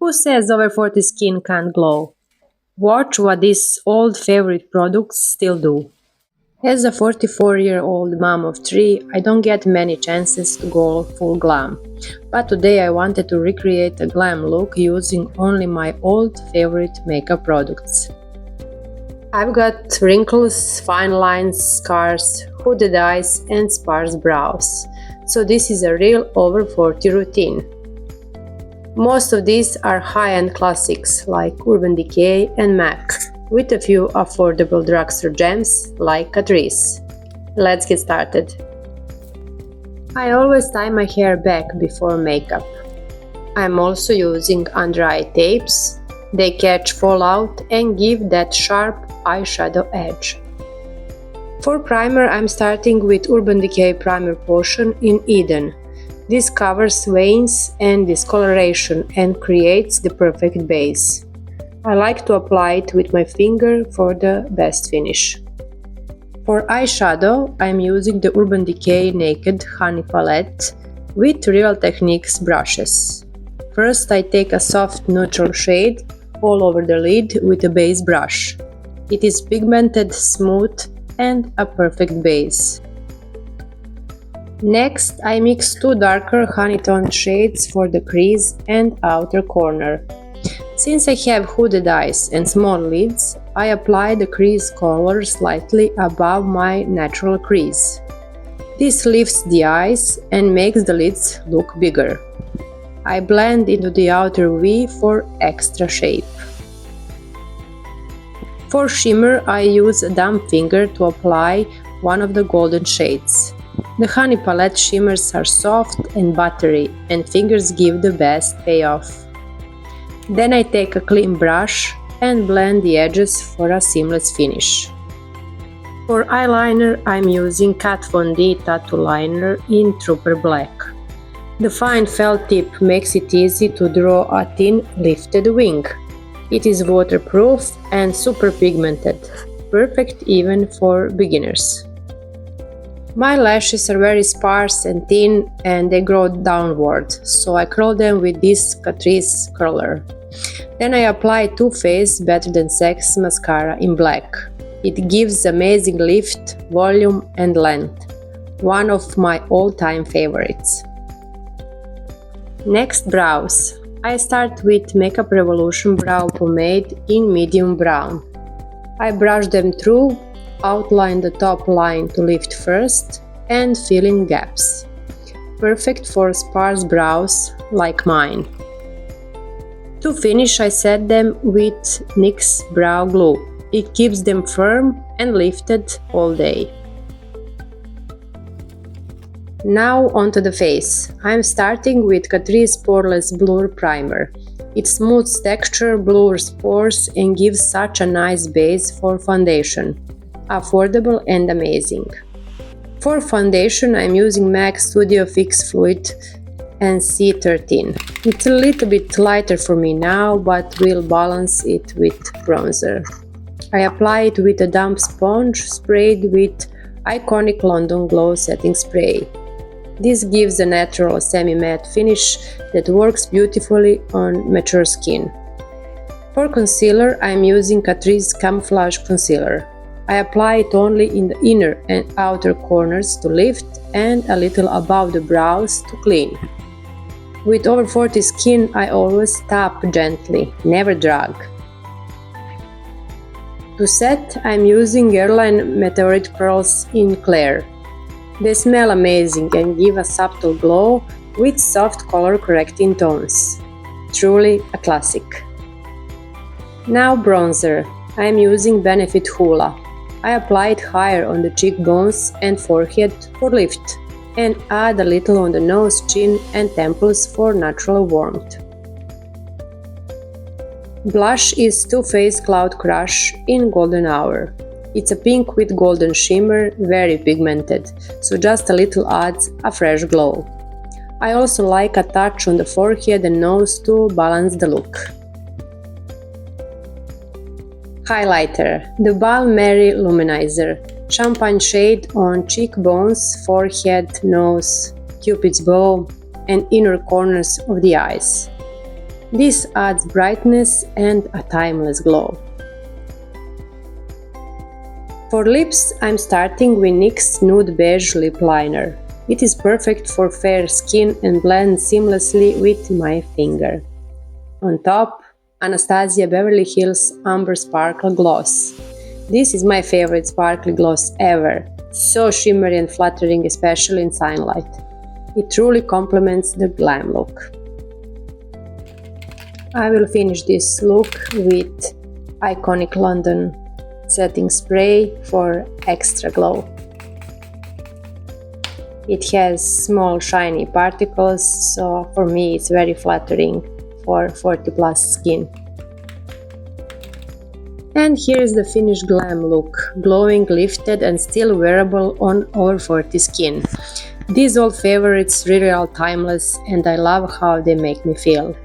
Who says over 40 skin can't glow? Watch what these old favorite products still do. As a 44-year-old mom of 3, I don't get many chances to go full glam. But today I wanted to recreate a glam look using only my old favorite makeup products. I've got wrinkles, fine lines, scars, hooded eyes and sparse brows. So this is a real over 40 routine. Most of these are high-end classics like Urban Decay and MAC, with a few affordable drugstore gems like Catrice. Let's get started. I always tie my hair back before makeup. I'm also using under-eye tapes. They catch fallout and give that sharp eyeshadow edge. For primer, I'm starting with Urban Decay Primer Potion in Eden. This covers veins and discoloration and creates the perfect base. I like to apply it with my finger for the best finish. For eyeshadow, I'm using the Urban Decay Naked Honey Palette with Real Techniques brushes. First, I take a soft neutral shade all over the lid with a base brush. It is pigmented, smooth, and a perfect base. Next, I mix two darker honey-toned shades for the crease and outer corner. Since I have hooded eyes and small lids, I apply the crease color slightly above my natural crease. This lifts the eyes and makes the lids look bigger. I blend into the outer V for extra shape. For shimmer, I use a dumb finger to apply one of the golden shades. The Honey Palette shimmers are soft and buttery, and fingers give the best payoff. Then I take a clean brush and blend the edges for a seamless finish. For eyeliner, I'm using Kat Von D Tattoo Liner in Trooper Black. The fine felt tip makes it easy to draw a thin lifted wing. It is waterproof and super pigmented, perfect even for beginners. My lashes are very sparse and thin and they grow downward, so I curl them with this Catrice curler. Then I apply Too Faced Better Than Sex mascara in black. It gives amazing lift, volume and length. One of my all-time favorites. Next, brows. I start with Makeup Revolution Brow Pomade in medium brown. I brush them through, outline the top line to lift first, and fill in gaps. Perfect for sparse brows like mine. To finish, I set them with NYX Brow Glue. It keeps them firm and lifted all day. Now onto the face. I'm starting with Catrice Poreless Blur Primer. It smooths texture, blurs pores and gives such a nice base for foundation. Affordable and amazing. For foundation, I'm using MAC Studio Fix Fluid NC13. It's a little bit lighter for me now, but will balance it with bronzer. I apply it with a damp sponge sprayed with Iconic London Glow Setting Spray. This gives a natural semi-matte finish that works beautifully on mature skin. For concealer, I'm using Catrice Camouflage Concealer. I apply it only in the inner and outer corners to lift and a little above the brows to clean. With over 40 skin, I always tap gently, never drag. To set, I'm using Guerlain Meteorite Pearls in Clair. They smell amazing and give a subtle glow with soft color correcting tones. Truly a classic. Now bronzer. I'm using Benefit Hoola. I apply it higher on the cheekbones and forehead for lift, and add a little on the nose, chin and temples for natural warmth. Blush is Too Faced Cloud Crush in Golden Hour. It's a pink with golden shimmer, very pigmented, so just a little adds a fresh glow. I also like a touch on the forehead and nose to balance the look. Highlighter. The Balm Mary-Lou Manizer. Champagne shade on cheekbones, forehead, nose, cupid's bow and inner corners of the eyes. This adds brightness and a timeless glow. For lips, I'm starting with NYX Nude Beige Lip Liner. It is perfect for fair skin and blends seamlessly with my finger. On top, Anastasia Beverly Hills Amber Sparkle Gloss. This is my favorite sparkly gloss ever. So shimmery and flattering, especially in sunlight. It truly complements the glam look. I will finish this look with Iconic London setting spray for extra glow. It has small shiny particles, so for me it's very flattering for 40 plus skin. And here is the finished glam look, glowing, lifted and still wearable on over 40 skin. These old favorites really are timeless and I love how they make me feel.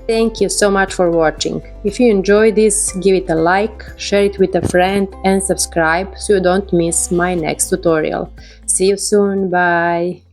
Thank you so much for watching. If you enjoyed this, give it a like, share it with a friend and subscribe so you don't miss my next tutorial. See you soon, bye!